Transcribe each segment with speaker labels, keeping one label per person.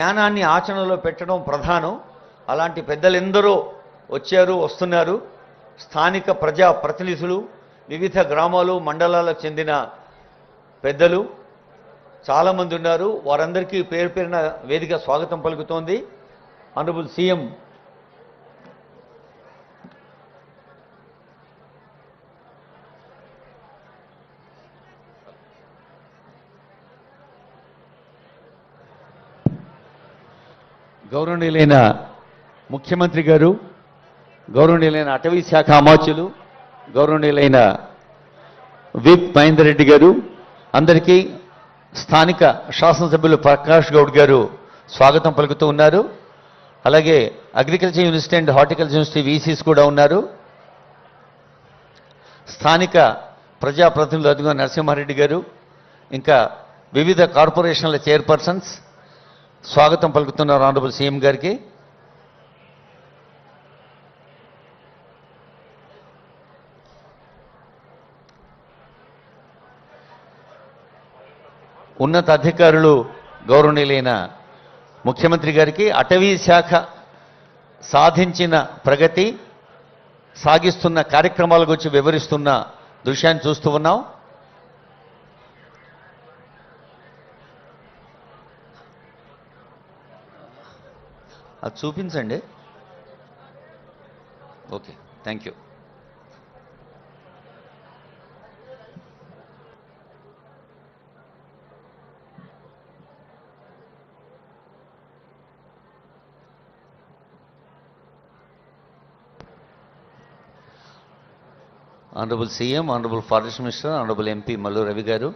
Speaker 1: జ్ఞానాన్ని ఆచరణలో పెట్టడం ప్రధానం. అలాంటి పెద్దలెందరో వచ్చారు, వస్తున్నారు. స్థానిక ప్రజా ప్రతినిధులు, వివిధ గ్రామాలు మండలాలకు చెందిన పెద్దలు చాలామంది ఉన్నారు. వారందరికీ పేరు పేరున వేదిక స్వాగతం పలుకుతోంది. ఆనరబుల్ సీఎం గౌరవనీయులైన ముఖ్యమంత్రి గారు, గౌరవనీయులైన అటవీ శాఖ అమాత్యులు, గౌరవనీయులైన విప్ మహేందర్ రెడ్డి గారు, అందరికీ స్థానిక శాసనసభ్యులు ప్రకాష్ గౌడ్ గారు స్వాగతం పలుకుతూ ఉన్నారు. అలాగే agriculture university and horticulture university VCs కూడా ఉన్నారు. స్థానిక ప్రజాప్రతినిధులు అదిగో నరసింహారెడ్డి గారు, ఇంకా వివిధ కార్పొరేషన్ల చైర్పర్సన్స్ స్వాగతం పలుకుతున్నారు ఆనరబుల్ సీఎం గారికి. ఉన్నత అధికారులు, గౌరవనీయులైన ముఖ్యమంత్రి గారికి అటవీ శాఖ సాధించిన ప్రగతి, సాగిస్తున్న కార్యక్రమాల గురించి వివరిస్తున్న దృశ్యాన్ని చూస్తూ ఉన్నాం. అది చూపించండి. Okay, thank you. Honourable CM, honourable forest minister, honourable MP Mallu Ravi గారు,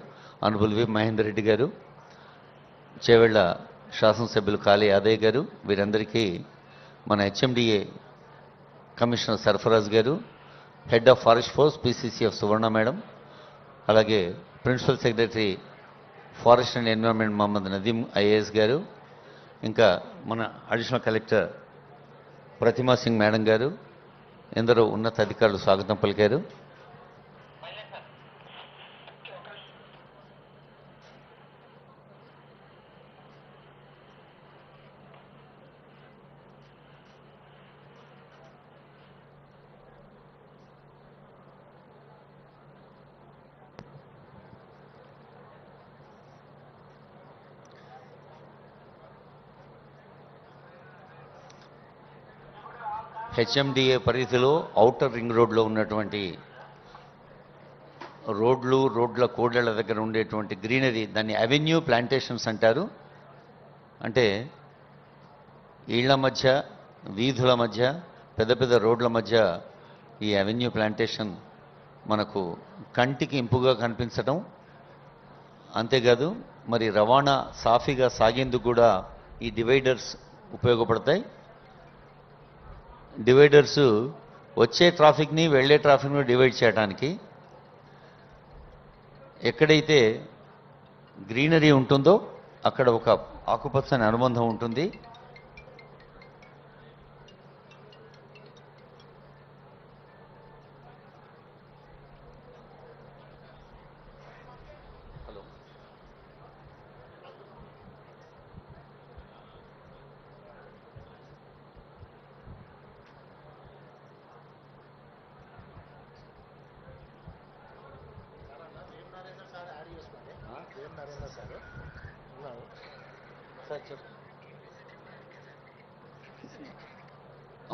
Speaker 1: ఆనరబుల్ వి మహేందర్ రెడ్డి గారు, చేవెళ్ల శాసనసభ్యులు కాళీ యాదయ్య గారు, వీరందరికీ మన హెచ్ఎండిఏ కమిషనర్ సర్ఫరాజ్ గారు, head of forest force PCCF Suvarna madam, అలాగే principal secretary forest and environment Mohammed Nadeem IAS గారు, ఇంకా మన additional collector Pratima Singh madam గారు, ఎందరో ఉన్నత అధికారులు స్వాగతం పలికారు. హెచ్ఎండిఏ పరిధిలో ఔటర్ రింగ్ రోడ్లో ఉన్నటువంటి రోడ్ల కోడళ్ల దగ్గర ఉండేటువంటి గ్రీనరీ, దాన్ని అవెన్యూ ప్లాంటేషన్స్ అంటారు. అంటే ఇళ్ల మధ్య, వీధుల మధ్య, పెద్ద పెద్ద రోడ్ల మధ్య ఈ అవెన్యూ ప్లాంటేషన్ మనకు కంటికి ఇంపుగా కనిపించడం, అంతేకాదు మరి రవాణా సాఫీగా సాగేందుకు కూడా ఈ డివైడర్స్ ఉపయోగపడతాయి. డివైడర్స్ వచ్చే ట్రాఫిక్ని, వెళ్ళే ట్రాఫిక్ని డివైడ్ చేయడానికి. ఎక్కడైతే గ్రీనరీ ఉంటుందో అక్కడ ఒక ఆకుపచ్చని అనుబంధం ఉంటుంది.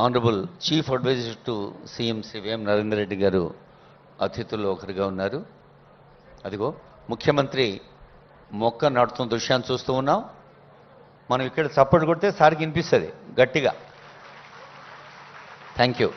Speaker 1: Honourable chief adviser to CM Shri Vem Narender Reddy గారు అతిథుల్లో ఒకరిగా ఉన్నారు. అదిగో ముఖ్యమంత్రి మొక్క నాటుతున్న దృశ్యాన్ని చూస్తూ ఉన్నాం. మనం ఇక్కడ చప్పట్లు కొడితే సార్కి వినిపిస్తుంది గట్టిగా. Thank you.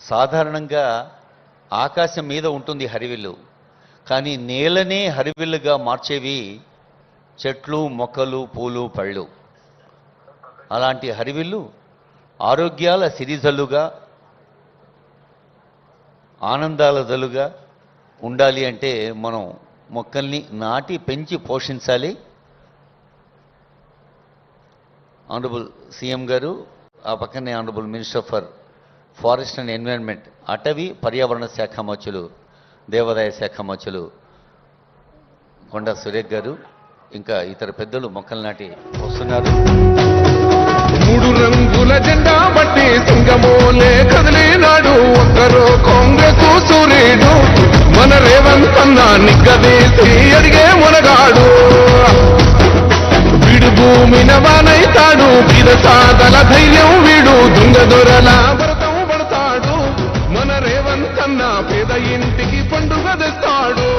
Speaker 1: సాధారణంగా ఆకాశం మీద ఉంటుంది హరివిల్లు, కానీ నేలనే హరివిల్లుగా మార్చేవి చెట్లు మొక్కలు పూలు పళ్ళు అలాంటి హరివిల్లు ఆరోగ్యాల సిరిజల్లుగా ఆనందాల జల్లుగా ఉండాలి అంటే మనం మొక్కల్ని నాటి పెంచి పోషించాలి. ఆనరబుల్ సీఎం గారు, ఆ పక్కనే honourable minister for forest and environment, అటవీ పర్యావరణ శాఖ మంత్రులు, దేవాదాయ శాఖ మంత్రులు కొండా సురేఖ్ గారు, ఇంకా ఇతర పెద్దలు మొక్కలు నాటి వస్తున్నారు.
Speaker 2: మూడు రంగుల జెండా బట్టి సింగమోలే కదిలినాడు ఒక్కరో కాంగ్రెస్ సూర్యుడు మన రేవంత్ అన్న నిగ్గదీసి అడిగే మునగాడు. వీడు భూమిన వానైతాడు, బీద సాదల ధైర్యం వీడు, దుంగ దొరల భరతం పడతాడు. మన రేవంత్ అన్న పేద ఇంటికి పండుగ తెస్తాడు.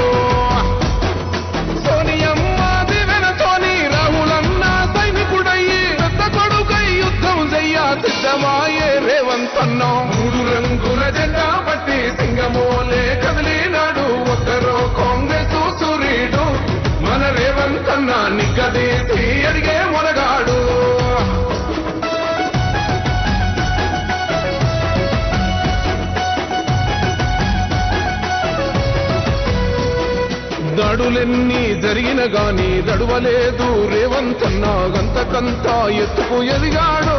Speaker 2: సోనియమ్మ దివెనతోని రాహులన్న సైనికుడయ్యి పెద్ద కొడుకై యుద్ధం చెయ్య సిద్ధమాయే రేవంత్ అన్న. మూడు రంగుల జెండా పట్టి సింగమోలే కదిలినాడు ఒక్కరో కాంగ్రెస్ సూర్యుడు మన రేవంత్ అన్న నిగ్గదీసి అడిగే మొనగాడు. దాడులెన్ని జరిగిన గాని దడువలేదు రేవంత్ అన్న, గంతకంతా ఎత్తుకు ఎదిగాడు.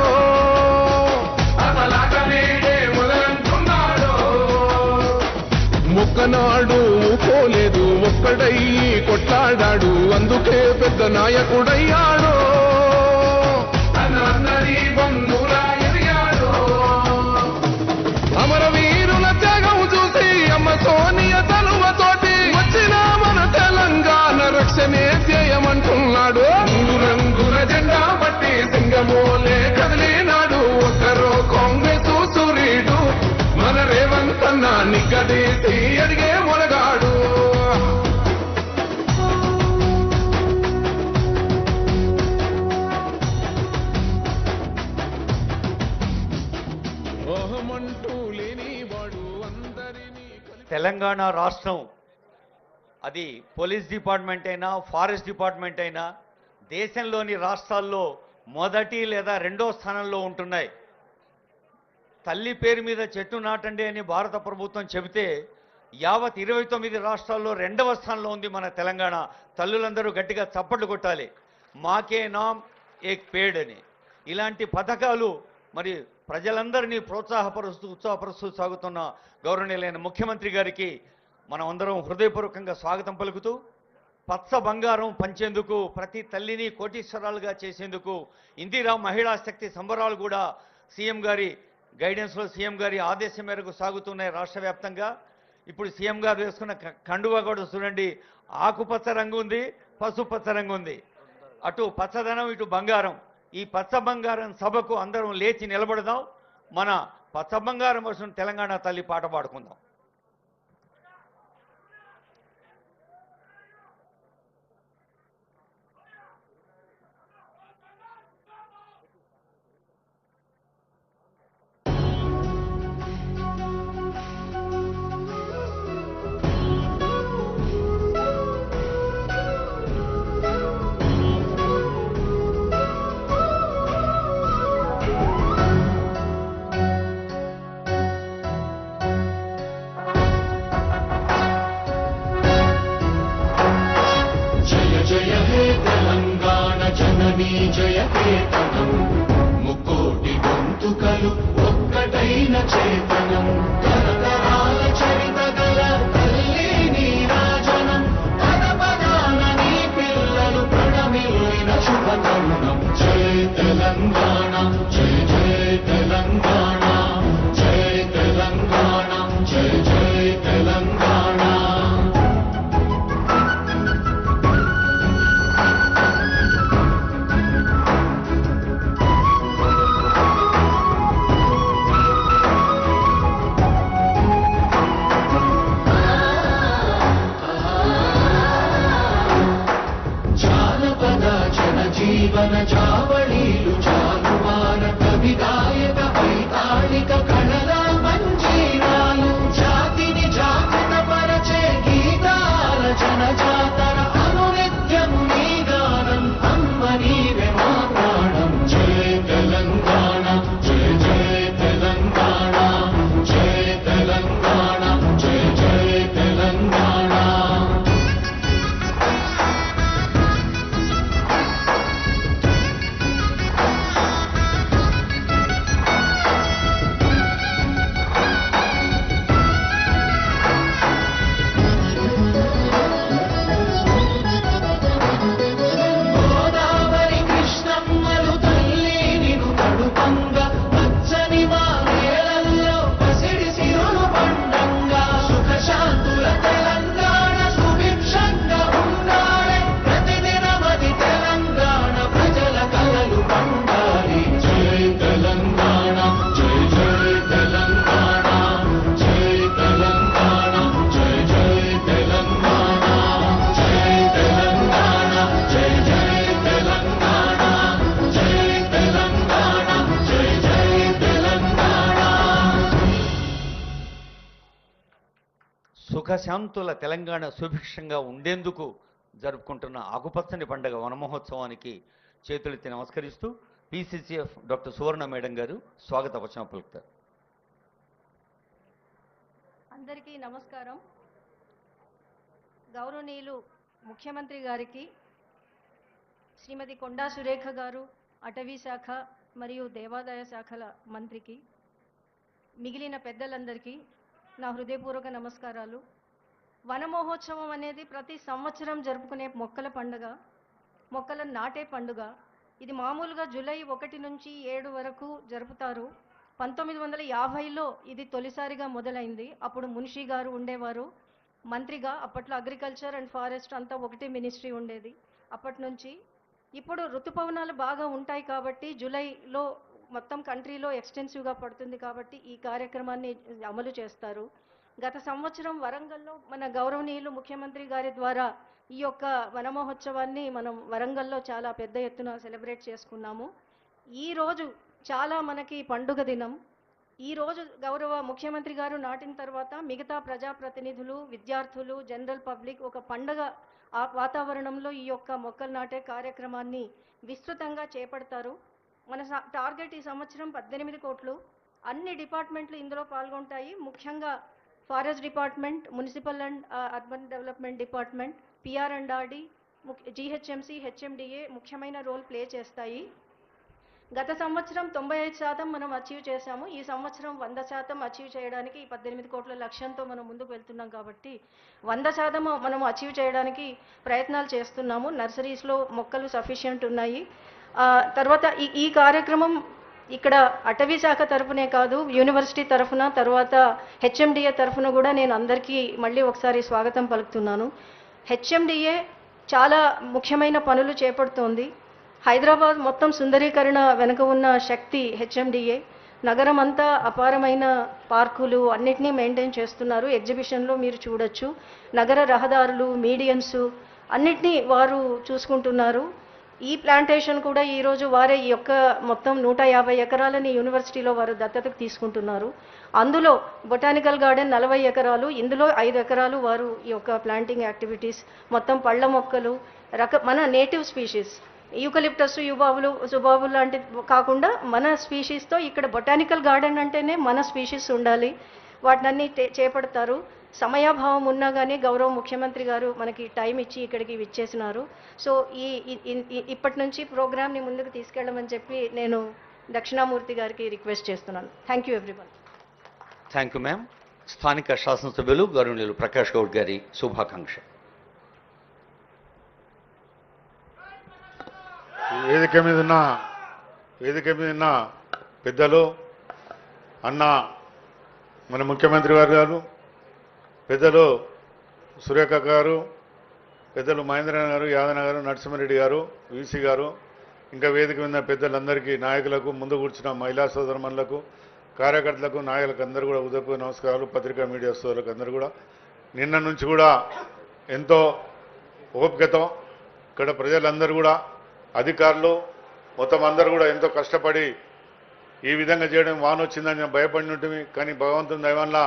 Speaker 2: మొక్కనాడు పోలేదు, ఒక్కడయ్యి కొట్లాడాడు, అందుకే పెద్ద నాయకుడయ్యాడు. అమరవీరుల త్యాగం చూసి అమ్మ సోనియ తలువతోటి వచ్చిన మన తెలంగాణ రక్షణే ధ్యేయమంటున్నాడు. మూడు రంగుల జెండా బట్టి సింగమోలే కదిలినాడు ఒక్కరో కాంగ్రెస్ సూర్యుడు మన రేవంత్ అన్న నిగ్గదీసి అడిగే మొనగాడు.
Speaker 3: తెలంగాణ రాష్ట్రం అది పోలీస్ డిపార్ట్మెంట్ అయినా ఫారెస్ట్ డిపార్ట్మెంట్ అయినా దేశంలోని రాష్ట్రాల్లో మొదటి లేదా రెండో స్థానంలో ఉంటున్నాయి. తల్లి పేరు మీద చెట్టు నాటండి అని భారత ప్రభుత్వం చెబితే యావత్ 29 రాష్ట్రాల్లో రెండవ స్థానంలో ఉంది మన తెలంగాణ. తల్లులందరూ గట్టిగా చప్పట్లు కొట్టాలి. మాకే నామ్ ఏక్ పేడ్ అని. ఇలాంటి పథకాలు మరి ప్రజలందరినీ ప్రోత్సాహపరుస్తూ ఉత్సాహపరుస్తూ సాగుతున్న గౌరవనీయులైన ముఖ్యమంత్రి గారికి మనం అందరం హృదయపూర్వకంగా స్వాగతం పలుకుతూ పచ్చ బంగారం పంచేందుకు, ప్రతి తల్లిని కోటీశ్వరాలుగా చేసేందుకు ఇందిరా మహిళా శక్తి సంబరాలు కూడా సీఎం గారి గైడెన్స్లో, సీఎం గారి ఆదేశం మేరకు సాగుతున్నాయి రాష్ట్ర వ్యాప్తంగా. ఇప్పుడు సీఎం గారు వేసుకున్న కండువా కూడా చూడండి, ఆకుపచ్చ రంగు ఉంది, పసుపచ్చ రంగు ఉంది. అటు పచ్చదనం, ఇటు బంగారం. ఈ పచ్చ బంగారం సభకు అందరం లేచి నిలబడదాం. మన పచ్చ బంగారం కోసం తెలంగాణ తల్లి పాట పాడుకుందాం.
Speaker 4: జయ కేతనం ముక్కోటి గొంతుకలు ఒక్కటైన చేతనం తరతరాల చరిత గల తల్లి నీరాజనం పద పదాన నీ పిల్లలు ప్రణమిల్లిన శుభ తరుణం. జయ తెలంగాణ, జయ జయ తెలంగాణ, జయ తెలంగాణ, జయ జయ తెలంగాణ. జీవన చావళీలు చాలువాన కవి గాయక వైతాళిక కళల మంజీరాలు జాతిని జాగృత పరచే గీతాల జన జాతర అనునిత్యము నీ గాన
Speaker 3: సుఖశాంతుల తెలంగాణ సుభిక్షంగా ఉండేందుకు జరుపుకుంటున్న ఆకుపచ్చని పండుగ వనమహోత్సవానికి చేతులెత్తి నమస్కరిస్తూ పిసిసిఎఫ్ డాక్టర్ సువర్ణ మేడం గారు స్వాగత వచనం పలుకుతారు.
Speaker 5: అందరికీ నమస్కారం. గౌరవనీయులు ముఖ్యమంత్రి గారికి, శ్రీమతి కొండా సురేఖ గారు, అటవీ శాఖ మరియు దేవాదాయ శాఖల మంత్రికి, మిగిలిన పెద్దలందరికీ నా హృదయపూర్వక నమస్కారాలు. వన మహోత్సవం అనేది ప్రతి సంవత్సరం జరుపుకునే మొక్కల పండుగ, మొక్కలను నాటే పండుగ. ఇది మామూలుగా జూలై 1 నుంచి 7 వరకు జరుపుతారు. 1950లో ఇది తొలిసారిగా మొదలైంది. అప్పుడు మున్షి గారు ఉండేవారు మంత్రిగా. అప్పట్లో అగ్రికల్చర్ అండ్ ఫారెస్ట్ అంతా ఒకటే మినిస్ట్రీ ఉండేది. అప్పటి నుంచి ఇప్పుడు ఋతుపవనాలు బాగా ఉంటాయి కాబట్టి జూలైలో మొత్తం కంట్రీలో ఎక్స్టెన్సివ్గా పడుతుంది కాబట్టి ఈ కార్యక్రమాన్ని అమలు చేస్తారు. గత సంవత్సరం వరంగల్లో మన గౌరవనీయులు ముఖ్యమంత్రి గారి ద్వారా ఈ యొక్క వన మహోత్సవాన్ని మనం వరంగల్లో చాలా పెద్ద ఎత్తున సెలబ్రేట్ చేసుకున్నాము. ఈరోజు చాలా మనకి పండుగ దినం. ఈరోజు గౌరవ ముఖ్యమంత్రి గారు నాటిన తర్వాత మిగతా ప్రజాప్రతినిధులు, విద్యార్థులు, జనరల్ పబ్లిక్ ఒక పండుగ వాతావరణంలో ఈ యొక్క మొక్కలు నాటే కార్యక్రమాన్ని విస్తృతంగా చేపడతారు. మన టార్గెట్ ఈ సంవత్సరం 18 కోట్లు. అన్ని డిపార్ట్మెంట్లు ఇందులో పాల్గొంటాయి. ముఖ్యంగా forest department, municipal and urban development department, PR and RD, GHMC, HMDA ముఖ్యమైన రోల్ ప్లే చేస్తాయి. గత సంవత్సరం 95% మనం అచీవ్ చేశాము. ఈ సంవత్సరం 100% అచీవ్ చేయడానికి 18 కోట్ల లక్ష్యంతో మనం ముందుకు వెళ్తున్నాం కాబట్టి 100% మనం అచీవ్ చేయడానికి ప్రయత్నాలు చేస్తున్నాము. నర్సరీస్లో మొక్కలు సఫిషియెంట్ ఉన్నాయి. తర్వాత ఈ కార్యక్రమం ఇక్కడ అటవీ శాఖ తరఫునే కాదు, యూనివర్సిటీ తరఫున, తర్వాత హెచ్ఎండిఏ తరఫున కూడా నేను అందరికీ మళ్ళీ ఒకసారి స్వాగతం పలుకుతున్నాను. హెచ్ఎండిఏ చాలా ముఖ్యమైన పనులు చేపడుతోంది. హైదరాబాద్ మొత్తం సుందరీకరణ వెనుక ఉన్న శక్తి హెచ్ఎండిఏ. నగరం అంతా అపారమైన పార్కులు అన్నిటినీ మెయింటైన్ చేస్తున్నారు. ఎగ్జిబిషన్లో మీరు చూడొచ్చు. నగర రహదారులు, మీడియన్స్ అన్నిటినీ వారు చూసుకుంటున్నారు. ఈ ప్లాంటేషన్ కూడా ఈరోజు వారే ఈ యొక్క మొత్తం 150 ఎకరాలని యూనివర్సిటీలో వారు దత్తతకు తీసుకుంటున్నారు. అందులో బొటానికల్ గార్డెన్ 40 ఎకరాలు, ఇందులో 5 ఎకరాలు వారు ఈ యొక్క ప్లాంటింగ్ యాక్టివిటీస్, మొత్తం పళ్ళ మొక్కలు, మన నేటివ్ స్పీషీస్ యూకలిప్టస్, సుబాబులు లాంటి కాకుండా మన స్పీషీస్తో ఇక్కడ బొటానికల్ గార్డెన్ అంటేనే మన స్పీషీస్ ఉండాలి. వాటినన్నీ చేపడతారు. సమయాభావం ఉన్నా కానీ గౌరవ ముఖ్యమంత్రి గారు మనకి టైం ఇచ్చి ఇక్కడికి విచ్చేసినారు. సో ఇప్పటి నుంచి ప్రోగ్రామ్ని ముందుకు తీసుకెళ్ళమని చెప్పి నేను దక్షిణామూర్తి గారికి రిక్వెస్ట్ చేస్తున్నాను. Thank you everyone.
Speaker 3: Thank you ma'am. స్థానిక శాసనసభ్యులు గౌరవనీయులు ప్రకాష్ గౌడ్ గారి శుభాకాంక్ష.
Speaker 6: వేదిక మీద ఉన్న పెద్దలు, అన్న మన ముఖ్యమంత్రి గారు, పెద్దలు సురేఖ గారు, పెద్దలు మహేంద్రన్ గారు, యాదన గారు, నరసింహారెడ్డి గారు, వీసీ గారు, ఇంకా వేదిక మీద పెద్దలందరికీ, నాయకులకు, ముందు కూర్చున్న మహిళా సోదరుమణులకు, కార్యకర్తలకు, నాయకులకు అందరూ కూడా ఉదయపూర్వ నమస్కారాలు. పత్రికా మీడియా సోదరులకు అందరూ కూడా నిన్న నుంచి కూడా ఎంతో ఓపికతో ఇక్కడ ప్రజలందరూ కూడా, అధికారులు మొత్తం అందరూ కూడా ఎంతో కష్టపడి ఈ విధంగా చేయడం, వాన వచ్చిందని భయపడి ఉంటుంది. కానీ భగవంతుని దయ వల్ల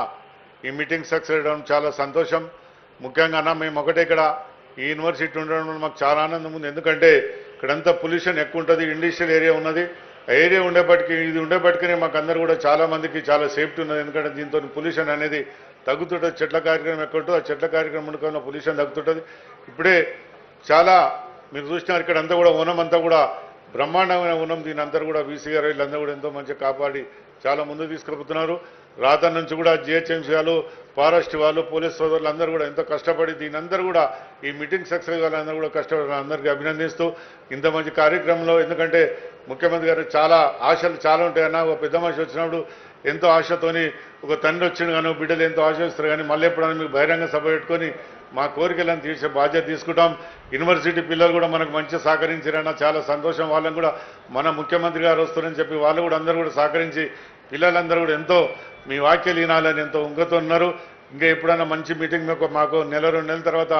Speaker 6: ఈ మీటింగ్ సక్సెస్ అవ్వడం చాలా సంతోషం. ముఖ్యంగా అన్న మేము ఒకటే ఇక్కడ ఈ యూనివర్సిటీ ఉండడం వల్ల మాకు చాలా ఆనందం ఉంది. ఎందుకంటే ఇక్కడంతా పొల్యూషన్ ఎక్కువ ఉంటుంది, ఇండస్ట్రియల్ ఏరియా ఉన్నది. ఆ ఏరియా ఇది ఉండేపటికనే మాకు అందరూ కూడా చాలా మందికి చాలా సేఫ్టీ ఉన్నది. ఎందుకంటే దీంతో పొల్యూషన్ అనేది తగ్గుతుంటుంది. చెట్ల కార్యక్రమం ఎక్కువ ఉంటుంది. ఆ చెట్ల కార్యక్రమం ఉండడం పొల్యూషన్ తగ్గుతుంటుంది. ఇప్పుడే చాలా మీరు చూసినారు ఇక్కడ అంతా కూడా వనం అంతా కూడా బ్రహ్మాండమైన వనం. దీని అంతా కూడా వీసీ గారు వీళ్ళందరూ కూడా ఎంతో మంచిగా కాపాడి చాలా ముందుకు తీసుకెళ్తున్నారు. రాత నుంచి కూడా జిహెచ్ఎంసీ వాళ్ళు, ఫారెస్ట్ వాళ్ళు, పోలీస్ సోదరులు అందరూ కూడా ఎంతో కష్టపడి దీని అందరూ కూడా ఈ మీటింగ్ సక్సెస్ వాళ్ళందరూ కూడా కష్టపడి అందరికీ అభినందిస్తూ ఇంత మంచి కార్యక్రమంలో, ఎందుకంటే ముఖ్యమంత్రి గారు చాలా ఆశలు చాలా ఉంటాయన్న. ఒక పెద్ద మనిషి వచ్చినప్పుడు ఎంతో ఆశతోని, ఒక తండ్రి వచ్చిన కానీ బిడ్డలు ఎంతో ఆశిస్తారు. కానీ మళ్ళీ ఎప్పుడైనా మీకు బహిరంగ సభ పెట్టుకొని మా కోరికలను తీర్చే బాధ్యత తీసుకుంటాం. యూనివర్సిటీ పిల్లలు కూడా మనకు మంచిగా సహకరించారన్న, చాలా సంతోషం. వాళ్ళని కూడా మన ముఖ్యమంత్రి గారు వస్తారని చెప్పి వాళ్ళు కూడా అందరూ కూడా సహకరించి పిల్లలందరూ కూడా ఎంతో మీ వాక్యాలు వినాలని ఎంతో ఉంగతో ఉన్నారు. ఇంకా ఎప్పుడైనా మంచి మీటింగ్ మాకు 1-2 నెలల తర్వాత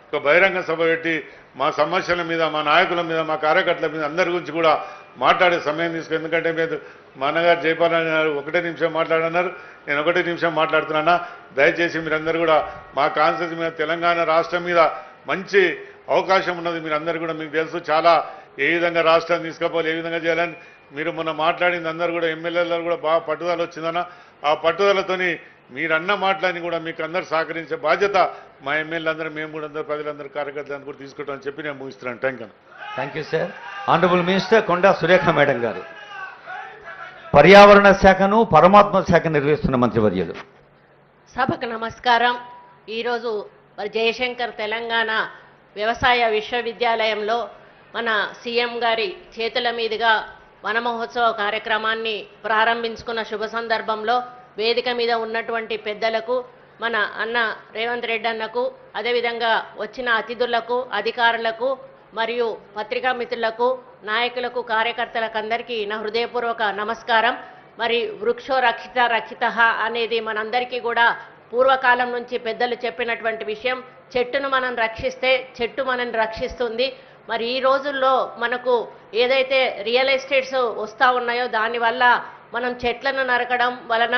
Speaker 6: ఒక బహిరంగ సభ పెట్టి మా సమస్యల మీద, మా నాయకుల మీద, మా కార్యకర్తల మీద అందరి గురించి కూడా మాట్లాడే సమయం తీసుకో. ఎందుకంటే మీరు మా అన్నగారు జయపాలన్ గారు 1 నిమిషం మాట్లాడన్నారు, నేను 1 నిమిషం మాట్లాడుతున్నా. దయచేసి మీరందరూ కూడా మా కాన్సెన్స్ మీద, తెలంగాణ రాష్ట్రం మీద మంచి అవకాశం ఉన్నది. మీరందరూ కూడా మీకు తెలుసు చాలా ఏ విధంగా రాష్ట్రాన్ని తీసుకుపోవాలి, ఏ విధంగా చేయాలని మీరు మొన్న మాట్లాడింది అందరూ కూడా ఎమ్మెల్యేలు కూడా బాగా పట్టుదల వచ్చిందన్న. ఆ పట్టుదలతోని మీరన్న మాటలని కూడా మీకు అందరు సహకరించే బాధ్యత మా ఎమ్మెల్యే అందరూ, మేము కూడా అందరూ ప్రజలందరూ కార్యకర్తలందరూ కూడా తీసుకుంటామని చెప్పి నేను ముగిస్తున్నాను. Thank you.
Speaker 3: Thank you sir. Honourable minister Konda Surekha madam గారు, పర్యావరణ శాఖను పరమాత్మ శాఖ నిర్వహిస్తున్న మంత్రివర్యులు.
Speaker 7: సభకు నమస్కారం. ఈరోజు మరి జయశంకర్ తెలంగాణ వ్యవసాయ విశ్వవిద్యాలయంలో మన సీఎం గారి చేతుల మీదుగా వన మహోత్సవ కార్యక్రమాన్ని ప్రారంభించుకున్న శుభ సందర్భంలో వేదిక మీద ఉన్నటువంటి పెద్దలకు, మన అన్న రేవంత్ రెడ్డి అన్నకు, అదేవిధంగా వచ్చిన అతిథులకు, అధికారులకు మరియు పత్రికా మిత్రులకు, నాయకులకు, కార్యకర్తలకు అందరికీ నా హృదయపూర్వక నమస్కారం. మరి వృక్షో రక్షిత రక్షితః అనేది మనందరికీ కూడా పూర్వకాలం నుంచి పెద్దలు చెప్పినటువంటి విషయం. చెట్టును మనం రక్షిస్తే చెట్టు మనల్ని రక్షిస్తుంది. మరి ఈ రోజుల్లో మనకు ఏదైతే రియల్ ఎస్టేట్స్ వస్తూ ఉన్నాయో దానివల్ల మనం చెట్లను నరకడం వలన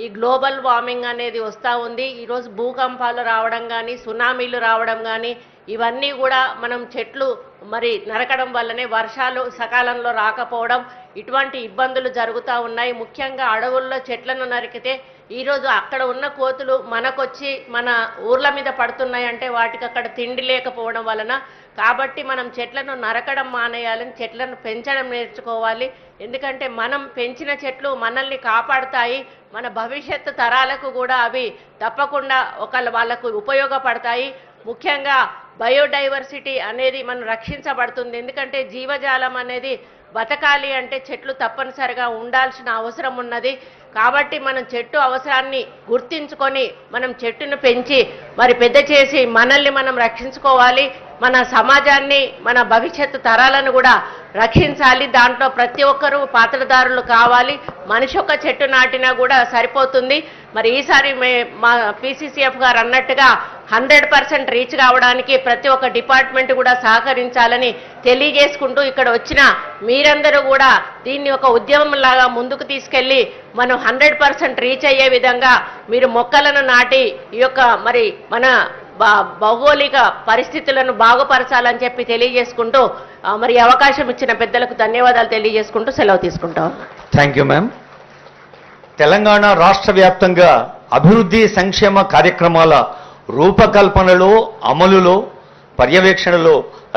Speaker 7: ఈ గ్లోబల్ వార్మింగ్ అనేది వస్తూ ఉంది. ఈరోజు భూకంపాలు రావడం కానీ, సునామీలు రావడం కానీ, ఇవన్నీ కూడా మనం చెట్లు మరి నరకడం వల్లనే వర్షాలు సకాలంలో రాకపోవడం, ఇటువంటి ఇబ్బందులు జరుగుతూ ఉన్నాయి. ముఖ్యంగా అడవుల్లో చెట్లను నరికితే ఈరోజు అక్కడ ఉన్న కోతులు మనకొచ్చి మన ఊర్ల మీద పడుతున్నాయంటే వాటికి అక్కడ తిండి లేకపోవడం వలన. కాబట్టి మనం చెట్లను నరకడం మానేయాలని, చెట్లను పెంచడం నేర్చుకోవాలి. ఎందుకంటే మనం పెంచిన చెట్లు మనల్ని కాపాడుతాయి, మన భవిష్యత్తు తరాలకు కూడా అవి తప్పకుండా వాళ్ళకు ఉపయోగపడతాయి. ముఖ్యంగా బయోడైవర్సిటీ అనేది మనం రక్షించబడుతుంది. ఎందుకంటే జీవజాలం అనేది బతకాలి అంటే చెట్లు తప్పనిసరిగా ఉండాల్సిన అవసరం ఉన్నది. కాబట్టి మనం చెట్టు అవసరాన్ని గుర్తించుకొని మనం చెట్టును పెంచి మరి పెద్ద చేసి మనల్ని మనం రక్షించుకోవాలి. మన సమాజాన్ని, మన భవిష్యత్తు తరాలను కూడా రక్షించాలి. దాంట్లో ప్రతి ఒక్కరూ పాత్రదారులు కావాలి. మనిషి ఒక చెట్టు నాటినా కూడా సరిపోతుంది. మరి ఈసారి మా పీసీసీఎఫ్ గారు అన్నట్టుగా 100% రీచ్ కావడానికి ప్రతి ఒక్క డిపార్ట్మెంట్ కూడా సహకరించాలని తెలియజేసుకుంటూ, ఇక్కడ వచ్చిన మీరందరూ కూడా దీన్ని ఒక ఉద్యమంలాగా ముందుకు తీసుకెళ్లి మనం 100% రీచ్ అయ్యే విధంగా మీరు మొక్కలను నాటి ఈ యొక్క మరి మన భౌగోళిక పరిస్థితులను బాగుపరచాలని చెప్పి తెలియజేసుకుంటూ, మరి అవకాశం ఇచ్చిన పెద్దలకు ధన్యవాదాలు తెలియజేసుకుంటూ సెలవు తీసుకుంటాం.
Speaker 3: Thank you ma'am. తెలంగాణ రాష్ట్ర వ్యాప్తంగా అభివృద్ధి సంక్షేమ కార్యక్రమాల రూపకల్పనలో, అమలులో, పర్యవేక్షణలో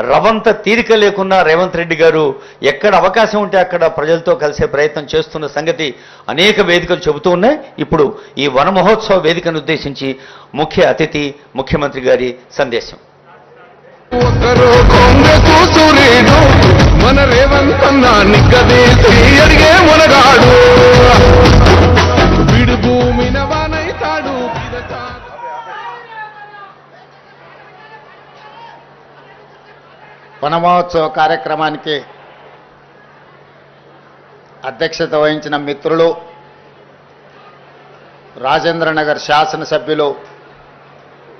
Speaker 3: రవంత తీరిక లేకున్నా రేవంత్ రెడ్డి గారు ఎక్కడ అవకాశం ఉంటే అక్కడ ప్రజలతో కలిసే ప్రయత్నం చేస్తున్న సంగతి అనేక వేదికలు చెబుతూ ఉన్నాయి. ఇప్పుడు ఈ వన మహోత్సవ వేదికను ఉద్దేశించి ముఖ్య అతిథి ముఖ్యమంత్రి గారి సందేశం.
Speaker 2: ఒక్కరు కాంగ్రెస్ సూర్యుడు మన రేవంత్ అన్న నిగ్గదీసి అడిగే మునగాడు, విడు భూమిన వానైతాడు.
Speaker 8: వన మహోత్సవ కార్యక్రమానికి అధ్యక్షత వహించిన మిత్రులు, రాజేంద్రనగర్ శాసనసభ్యులు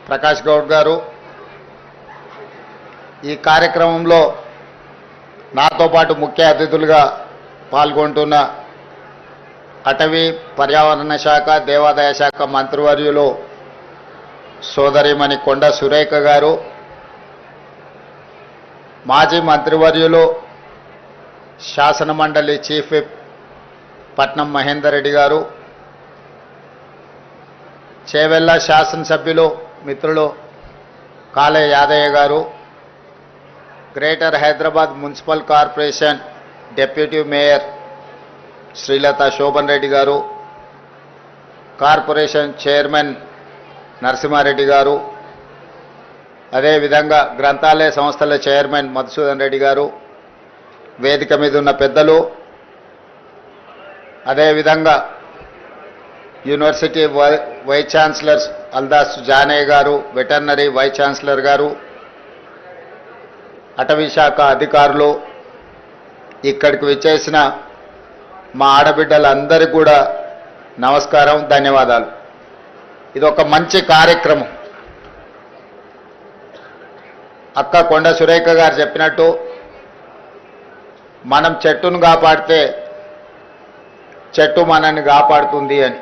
Speaker 8: ప్రకాష్ గౌడ్ గారు, ఈ కార్యక్రమంలో నాతో పాటు ముఖ్య అతిథులుగా పాల్గొంటున్న అటవీ పర్యావరణ శాఖ, దేవాదాయ శాఖ మంత్రివర్యులు సోదరిమణి కొండా సురేఖ గారు, మాజీ మంత్రివర్యులు శాసనమండలి చీఫ్ విప్ పట్నం మహేందర్ రెడ్డి గారు, చేవెళ్ళ శాసనసభ్యులు మిత్రులు కాలే యాదయ్య గారు, greater Hyderabad municipal corporation deputy mayor Srilatha Shobhan Reddy గారు, కార్పొరేషన్ చైర్మన్ నరసింహారెడ్డి గారు, అదేవిధంగా గ్రంథాలయ సంస్థల చైర్మన్ మధుసూదన్ రెడ్డి గారు, వేదిక మీద ఉన్న పెద్దలు, అదేవిధంగా university vice chancellor Aldas Janaiah గారు, వెటర్నరీ వైస్ ఛాన్సలర్ గారు, అటవీ శాఖ అధికారులు, ఇక్కడికి విచ్చేసిన మా ఆడబిడ్డలందరికీ కూడా నమస్కారం, ధన్యవాదాలు. ఇది ఒక మంచి కార్యక్రమం. అక్క కొండ సురేఖ గారు చెప్పినట్టు మనం చెట్టును కాపాడితే చెట్టు మనల్ని కాపాడుతుంది అని.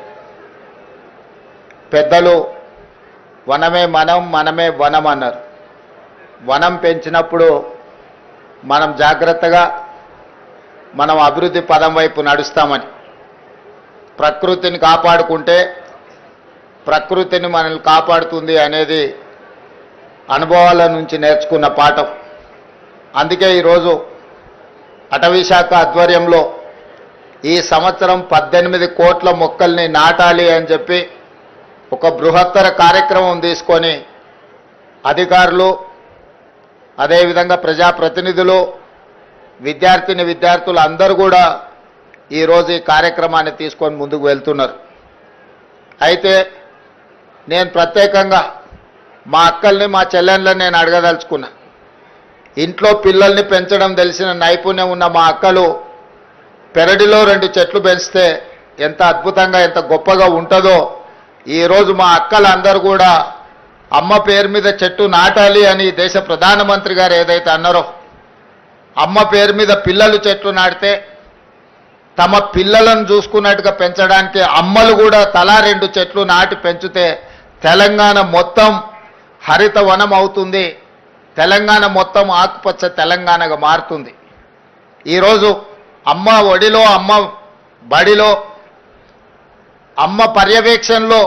Speaker 8: పెద్దలు వనమే మనం, మనమే వనం అన్నారు. వనం పెంచినప్పుడు మనం జాగ్రత్తగా మనం అభివృద్ధి పదం వైపు నడుస్తామని. ప్రకృతిని కాపాడుకుంటే ప్రకృతిని మనల్ని కాపాడుతుంది అనేది అనుభవాల నుంచి నేర్చుకున్న పాఠం. అందుకే ఈరోజు అటవీ శాఖ ఆధ్వర్యంలో ఈ సంవత్సరం 18 కోట్ల మొక్కల్ని నాటాలి అని చెప్పి ఒక బృహత్తర కార్యక్రమం తీసుకొని అధికారులు, అదేవిధంగా ప్రజాప్రతినిధులు, విద్యార్థులు అందరూ కూడా ఈరోజు ఈ కార్యక్రమాన్ని తీసుకొని ముందుకు వెళ్తున్నారు. అయితే నేను ప్రత్యేకంగా మా అక్కల్ని, మా చెల్లెళ్ళని నేను అడగదలుచుకున్నా. ఇంట్లో పిల్లల్ని పెంచడం తెలిసిన నైపుణ్యం ఉన్న మా అక్కలు పెరడిలో 2 చెట్లు పెంచితే ఎంత అద్భుతంగా, ఎంత గొప్పగా ఉంటుందో ఈరోజు మా అక్కలందరూ కూడా అమ్మ పేరు మీద చెట్టు నాటాలి అని దేశ ప్రధానమంత్రి గారు ఏదైతే అన్నారో, అమ్మ పేరు మీద పిల్లలు చెట్లు నాటితే తమ పిల్లలను చూసుకున్నట్టుగా పెంచడానికి అమ్మలు కూడా తలా 2 చెట్లు నాటి పెంచితే తెలంగాణ మొత్తం హరిత వనం అవుతుంది. తెలంగాణ మొత్తం ఆకుపచ్చ తెలంగాణగా మారుతుంది. ఈరోజు అమ్మ ఒడిలో, అమ్మ బడిలో, అమ్మ పర్యవేక్షణలో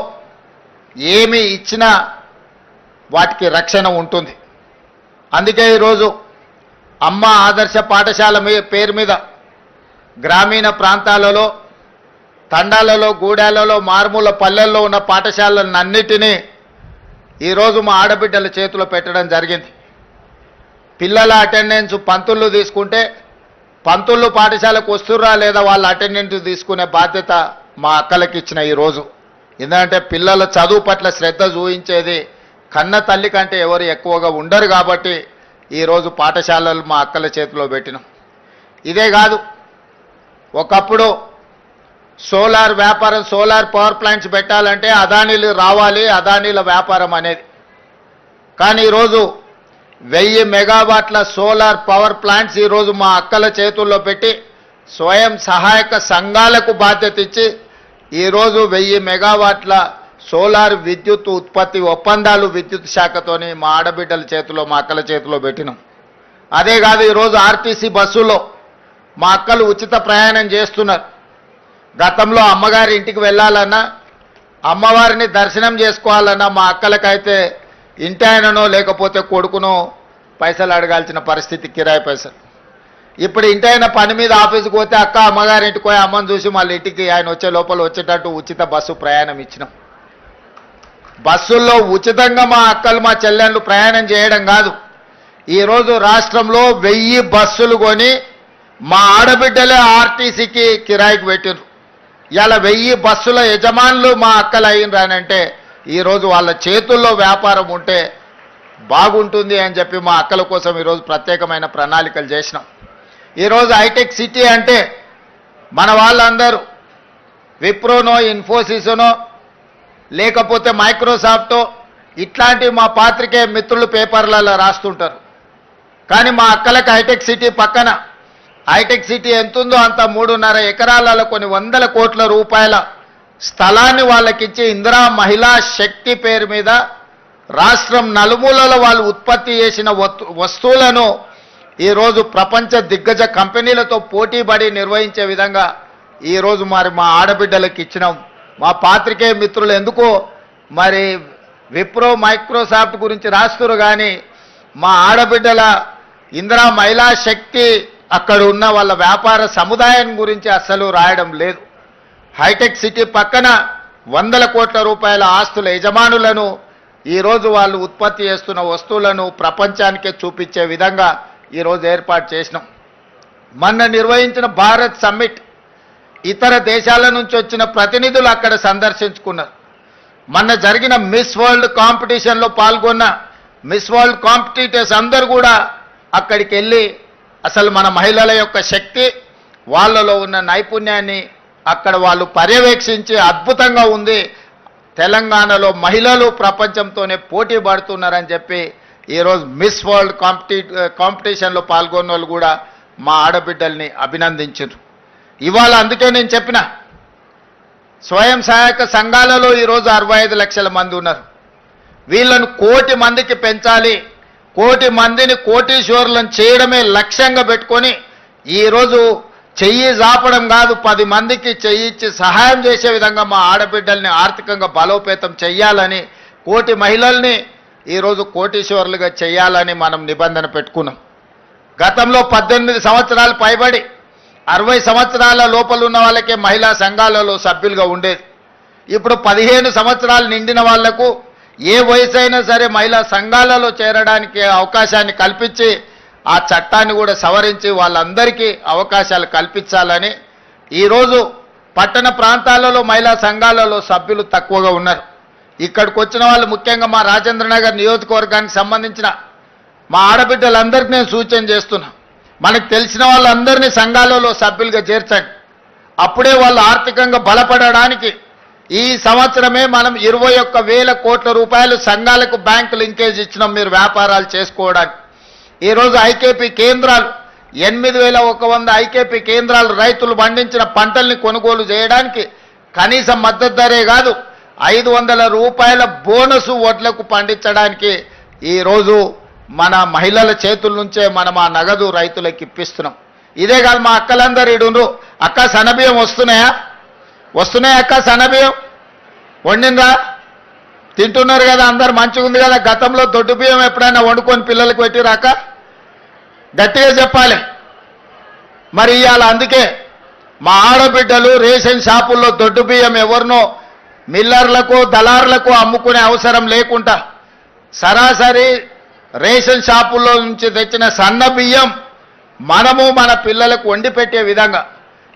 Speaker 8: ఏమి ఇచ్చినా వాటికి రక్షణ ఉంటుంది. అందుకే ఈరోజు అమ్మ ఆదర్శ పాఠశాల పేరు మీద గ్రామీణ ప్రాంతాలలో, తండాలలో, గూడాలలో, మారుమూల పల్లెల్లో ఉన్న పాఠశాలలన్నిటినీ ఈరోజు మా ఆడబిడ్డల చేతిలో పెట్టడం జరిగింది. పిల్లల అటెండెన్స్ పంతులు తీసుకుంటే పంతులు పాఠశాలకు వస్తుర్రా లేదా వాళ్ళ అటెండెన్స్ తీసుకునే బాధ్యత మా అక్కలకి ఇచ్చిన ఈరోజు. ఎందుకంటే పిల్లల చదువు పట్ల శ్రద్ధ చూపించేది కన్న తల్లి కంటే ఎవరు ఎక్కువగా ఉండరు కాబట్టి ఈరోజు పాఠశాలలు మా అక్కల చేతిలో పెట్టినాం. ఇదే కాదు, ఒకప్పుడు సోలార్ వ్యాపారం, సోలార్ పవర్ ప్లాంట్స్ పెట్టాలంటే అదానీలు రావాలి, అదానీల వ్యాపారం అనేది. కానీ ఈరోజు 1000 మెగావాట్ల సోలార్ పవర్ ప్లాంట్స్ ఈరోజు మా అక్కల చేతుల్లో పెట్టి స్వయం సహాయక సంఘాలకు బాధ్యత ఇచ్చి ఈరోజు 1000 మెగావాట్ల సోలార్ విద్యుత్ ఉత్పత్తి ఒప్పందాలు విద్యుత్ శాఖతోని మా ఆడబిడ్డల చేతిలో, మా అక్కల చేతిలో పెట్టినాం. అదే కాదు, ఈరోజు ఆర్టీసీ బస్సులో మా అక్కలు ఉచిత ప్రయాణం చేస్తున్నారు. గతంలో అమ్మగారి ఇంటికి వెళ్ళాలన్నా, అమ్మవారిని దర్శనం చేసుకోవాలన్నా మా అక్కలకైతే ఇంటి ఆయననో లేకపోతే కొడుకునో పైసలు అడగాల్సిన పరిస్థితి, కిరాయి పైసలు. ఇప్పుడు ఇంటి ఆయన పని మీద ఆఫీస్కి పోతే అక్క అమ్మగారి ఇంటికి పోయి అమ్మని చూసి మళ్ళీ ఇంటికి ఆయన వచ్చే లోపల వచ్చేటట్టు ఉచిత బస్సు ప్రయాణం ఇచ్చినాం. బస్సుల్లో ఉచితంగా మా అక్కలు, మా చెల్లెళ్ళు ప్రయాణం చేయడం కాదు, ఈరోజు రాష్ట్రంలో 1000 బస్సులు కొని మా ఆడబిడ్డలే ఆర్టీసీకి కిరాయికి పెట్టినారు. ఇలా 1000 బస్సుల యజమానులు మా అక్కలు అయినరానంటే ఈరోజు వాళ్ళ చేతుల్లో వ్యాపారం ఉంటే బాగుంటుంది అని చెప్పి మా అక్కల కోసం ఈరోజు ప్రత్యేకమైన ప్రణాళికలు చేసినాం. ఈరోజు హైటెక్ సిటీ అంటే మన వాళ్ళందరూ విప్రోనో, ఇన్ఫోసిస్నో లేకపోతే మైక్రోసాఫ్టో ఇట్లాంటి మా పాత్రికేయ మిత్రులు పేపర్లలో రాస్తుంటారు. కానీ మా అక్కలకు హైటెక్ సిటీ పక్కన, హైటెక్ సిటీ ఎంతుందో అంత 3.5 ఎకరాలలో కొన్ని 100 కోట్ల రూపాయల స్థలాన్ని వాళ్ళకిచ్చి ఇందిరా మహిళా శక్తి పేరు మీద రాష్ట్రం నలుమూలలో వాళ్ళు ఉత్పత్తి చేసిన వస్తువులను ఈరోజు ప్రపంచ దిగ్గజ కంపెనీలతో పోటీపడి నిర్వహించే విధంగా ఈరోజు మరి మా ఆడబిడ్డలకు ఇచ్చినాం. మా పాత్రికేయ మిత్రులు ఎందుకో మరి విప్రో, మైక్రోసాఫ్ట్ గురించి రాస్తున్నారు కానీ మా ఆడబిడ్డల ఇందిరా మహిళా శక్తి అక్కడ ఉన్న వాళ్ళ వ్యాపార సముదాయం గురించి అస్సలు రాయడం లేదు. హైటెక్ సిటీ పక్కన 100 కోట్ల రూపాయల ఆస్తుల యజమానులను ఈరోజు వాళ్ళు ఉత్పత్తి చేస్తున్న వస్తువులను ప్రపంచానికే చూపించే విధంగా ఈరోజు ఏర్పాటు చేసినాం. మొన్న నిర్వహించిన భారత్ సమ్మిట్ ఇతర దేశాల నుంచి వచ్చిన ప్రతినిధులు అక్కడ సందర్శించుకున్నారు. మొన్న జరిగిన మిస్ వరల్డ్ కాంపిటీషన్లో పాల్గొన్న మిస్ వరల్డ్ కాంపిటీటర్స్ అందరూ కూడా అక్కడికి వెళ్ళి అసలు మన మహిళల యొక్క శక్తి, వాళ్ళలో ఉన్న నైపుణ్యాన్ని అక్కడ వాళ్ళు పర్యవేక్షించి అద్భుతంగా ఉంది, తెలంగాణలో మహిళలు ప్రపంచంతోనే పోటీ పడుతున్నారని చెప్పి ఈరోజు మిస్ వరల్డ్ కాంపిటీషన్లో పాల్గొన్న వాళ్ళు కూడా మా ఆడబిడ్డల్ని అభినందించారు. ఇవాళ అందుకే నేను చెప్పిన స్వయం సహాయక సంఘాలలో ఈరోజు 65 లక్షల మంది ఉన్నారు. వీళ్ళను 1 కోటి మందికి పెంచాలి, 1 కోటి మందిని కోటీశ్వరులను చేయడమే లక్ష్యంగా పెట్టుకొని ఈరోజు చెయ్యి జాపడం కాదు, 10 మందికి చెయ్యిచ్చి సహాయం చేసే విధంగా మా ఆడబిడ్డల్ని ఆర్థికంగా బలోపేతం చెయ్యాలని, 1 కోటి మహిళల్ని ఈరోజు కోటీశ్వరులుగా చేయాలని మనం నిబంధన పెట్టుకున్నాం. గతంలో 18 సంవత్సరాలు పైబడి 60 సంవత్సరాల లోపల ఉన్న వాళ్ళకే మహిళా సంఘాలలో సభ్యులుగా ఉండేది. ఇప్పుడు 15 సంవత్సరాలు నిండిన వాళ్లకు ఏ వయసు అయినా సరే మహిళా సంఘాలలో చేరడానికి అవకాశాన్ని కల్పించి ఆ చట్టాన్ని కూడా సవరించి వాళ్ళందరికీ అవకాశాలు కల్పించాలని ఈరోజు పట్టణ ప్రాంతాలలో మహిళా సంఘాలలో సభ్యులు తక్కువగా ఉన్నారు. ఇక్కడికి వచ్చిన వాళ్ళు ముఖ్యంగా మా రాజేంద్రనగర్ నియోజకవర్గానికి సంబంధించిన మా ఆడబిడ్డలందరికీ నేను సూచన చేస్తున్నా, మనకు తెలిసిన వాళ్ళందరినీ సంఘాలలో సభ్యులుగా చేర్చండి. అప్పుడే వాళ్ళు ఆర్థికంగా బలపడడానికి ఈ సంవత్సరమే మనం 21,000 కోట్ల రూపాయలు సంఘాలకు బ్యాంకు లింకేజ్ ఇచ్చినాం మీరు వ్యాపారాలు చేసుకోవడానికి. ఈరోజు ఐకేపీ కేంద్రాలు 8,100 ఐకేపీ కేంద్రాలు రైతులు పండించిన పంటల్ని కొనుగోలు చేయడానికి కనీస మద్దతు ధరే కాదు 500 రూపాయల బోనసు వడ్లకు పండించడానికి ఈరోజు మన మహిళల చేతుల నుంచే మనం ఆ నగదు రైతులకు ఇప్పిస్తున్నాం. ఇదే కాదు మా అక్కలందరూ ఇడుండ్రు, అక్క సన్నబియ్యం వస్తున్నాయా అక్క సన్నబియ్యం వండిందా తింటున్నారు కదా, అందరు మంచిగా ఉంది కదా. గతంలో దొడ్డు బియ్యం ఎప్పుడైనా వండుకొని పిల్లలకు పెట్టిరాక గట్టిగా చెప్పాలి. మరి ఇవాళ అందుకే మా ఆడబిడ్డలు రేషన్ షాపుల్లో దొడ్డు బియ్యం ఎవరినో మిల్లర్లకు దళారులకు అమ్ముకునే అవసరం లేకుండా సరాసరి రేషన్ షాపుల్లో నుంచి తెచ్చిన సన్న బియ్యం మనము మన పిల్లలకు వండి పెట్టే విధంగా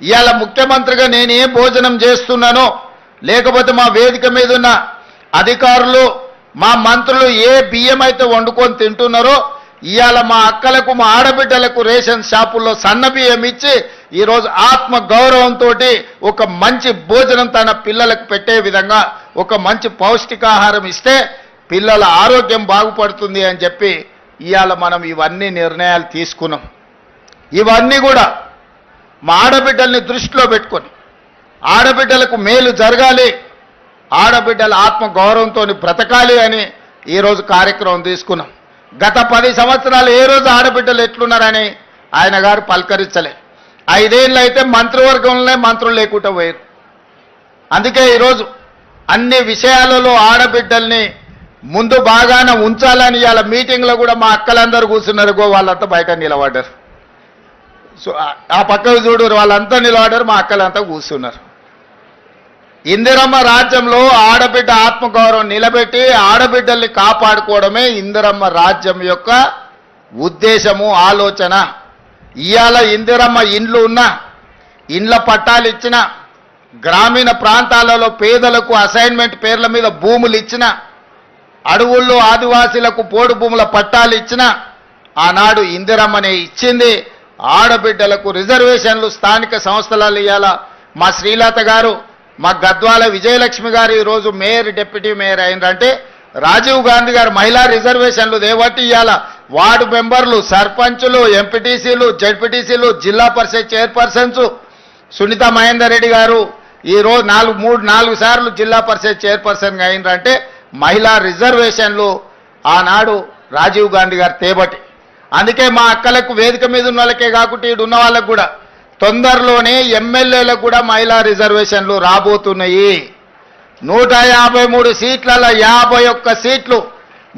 Speaker 8: ఇవాళ ముఖ్యమంత్రిగా నేను ఏ భోజనం చేస్తున్నానో లేకపోతే మా వేదిక మీద ఉన్న అధికారులు మా మంత్రులు ఏ బియ్యం అయితే వండుకొని తింటున్నారో ఇవాళ మా అక్కలకు మా ఆడబిడ్డలకు రేషన్ షాపుల్లో సన్న బియ్యం ఇచ్చి ఈరోజు ఆత్మ గౌరవంతో ఒక మంచి భోజనం తన పిల్లలకు పెట్టే విధంగా ఒక మంచి పౌష్టికాహారం ఇస్తే పిల్లల ఆరోగ్యం బాగుపడుతుంది అని చెప్పి ఇవాళ మనం ఇవన్నీ నిర్ణయాలు తీసుకున్నాం. ఇవన్నీ కూడా మా ఆడబిడ్డల్ని దృష్టిలో పెట్టుకొని ఆడబిడ్డలకు మేలు జరగాలి, ఆడబిడ్డల ఆత్మ గౌరవంతో బ్రతకాలి అని ఈరోజు కార్యక్రమం తీసుకున్నాం. గత 10 సంవత్సరాలు ఏ రోజు ఆడబిడ్డలు ఎట్లున్నారని ఆయన గారు పలకరించలే. 5 ఏళ్ళు అయితే మంత్రివర్గంలోనే మంత్రులు లేకుండా పోయారు. అందుకే ఈరోజు అన్ని విషయాలలో ఆడబిడ్డల్ని ముందు బాగానే ఉంచాలని ఇవాళ మీటింగ్లో కూడా మా అక్కలందరూ కూర్చున్నారు, వాళ్ళంతా బయట నిలబడ్డారు. సో ఆ పక్కకు చూడు వాళ్ళంతా నిలబడ్డారు, మా అక్కలంతా కూర్చున్నారు. ఇందిరమ్మ రాజ్యంలో ఆడబిడ్డ ఆత్మగౌరవం నిలబెట్టి ఆడబిడ్డల్ని కాపాడుకోవడమే ఇందిరమ్మ రాజ్యం యొక్క ఉద్దేశము, ఆలోచన. ఇవాళ ఇందిరమ్మ ఇండ్లు ఉన్నా, ఇండ్ల పట్టాలు ఇచ్చిన, గ్రామీణ ప్రాంతాలలో పేదలకు అసైన్మెంట్ పేర్ల మీద భూములు ఇచ్చిన, అడవుల్లో ఆదివాసీలకు పోడు భూముల పట్టాలు ఇచ్చిన, ఆనాడు ఇందిరమ్మనే ఇచ్చింది. ఆడబిడ్డలకు రిజర్వేషన్లు స్థానిక సంస్థలలో ఇవ్వాల. మా శ్రీలత గారు, మా గద్వాల విజయలక్ష్మి గారు ఈరోజు మేయర్ డిప్యూటీ మేయర్ అయినరంటే రాజీవ్ గాంధీ గారు మహిళా రిజర్వేషన్లు దేవట్టి ఇవ్వాల. వార్డు మెంబర్లు, సర్పంచులు, ఎంపీటీసీలు, జడ్పీటీసీలు, జిల్లా పరిషత్ చైర్పర్సన్స్ సునీత మహేందర్ రెడ్డి గారు ఈరోజు 4 సార్లు జిల్లా పరిషత్ చైర్పర్సన్గా అయినరంటే మహిళా రిజర్వేషన్లు ఆనాడు రాజీవ్ గాంధీ గారు తేబట్టి. అందుకే మా అక్కలకు వేదిక మీద ఉన్న వాళ్ళకే కాకుండా ఇటు ఉన్న వాళ్ళకు కూడా తొందరలోనే ఎమ్మెల్యేలకు కూడా మహిళా రిజర్వేషన్లు రాబోతున్నాయి. 153 సీట్లలో 51 సీట్లు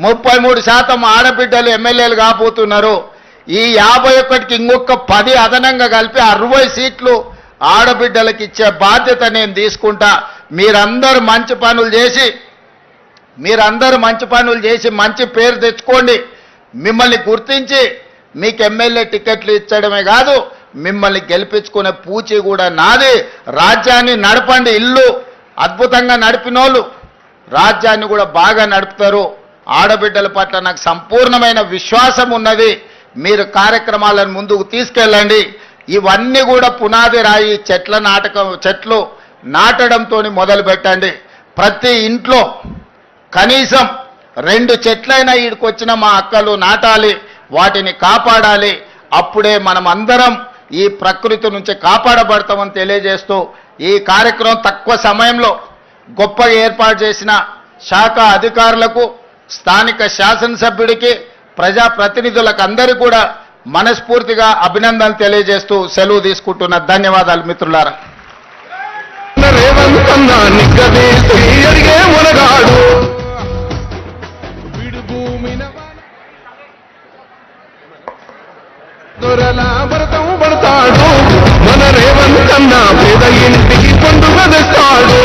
Speaker 8: 33% ఆడబిడ్డలు ఎమ్మెల్యేలు కాబోతున్నారు. ఈ 51కి ఇంకొక 10 అదనంగా కలిపి 60 సీట్లు ఆడబిడ్డలకు ఇచ్చే బాధ్యత నేను తీసుకుంటా. మీరందరూ మంచి పనులు చేసి మంచి పేరు తెచ్చుకోండి. మిమ్మల్ని గుర్తించి మీకు ఎమ్మెల్యే టికెట్లు ఇచ్చడమే కాదు, మిమ్మల్ని గెలిపించుకునే పూచి కూడా నాది. రాజ్యాన్ని నడపండి. ఇల్లు అద్భుతంగా నడిపినోళ్ళు రాజ్యాన్ని కూడా బాగా నడుపుతారు. ఆడబిడ్డల పట్ల నాకు సంపూర్ణమైన విశ్వాసం ఉన్నది. మీరు కార్యక్రమాలను ముందుకు తీసుకెళ్ళండి. ఇవన్నీ కూడా పునాది రాయి చెట్లు నాటడంతో మొదలు పెట్టండి. ప్రతి ఇంట్లో కనీసం 2 చెట్లైనా ఈడికొచ్చిన మా అక్కలు నాటాలి, వాటిని కాపాడాలి. అప్పుడే మనం అందరం ఈ ప్రకృతి నుంచి కాపాడబడతామని తెలియజేస్తూ ఈ కార్యక్రమం తక్కువ సమయంలో గొప్పగా ఏర్పాటు చేసిన శాఖ అధికారులకు, స్థానిక శాసనసభ్యుడికి, ప్రజాప్రతినిధులకు అందరికీ కూడా మనస్ఫూర్తిగా అభినందనలు తెలియజేస్తూ సెలవు తీసుకుంటున్న. ధన్యవాదాలు మిత్రులారా.
Speaker 2: రేవంతన్న నిగ్గదీసి అడిగే మునగాడు విడు భూమిన దొరల భరతం పడతాడు. మన రేవంతన్న పేద ఇంటికి పండుగ తెస్తాడు.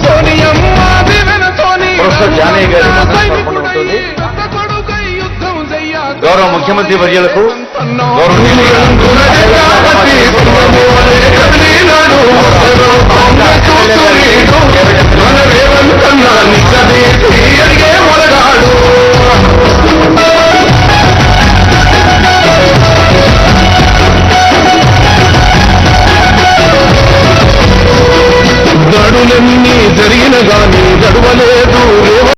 Speaker 2: సోనియమ్మ దివెనతోని
Speaker 1: ప్రొఫెసర్ జానయ్య గారి సమర్పణ ఉంటుంది. గౌరవ ముఖ్యమంత్రి వర్యులకు,
Speaker 2: గడులన్నీ జరిగిన గాని గడవలేదు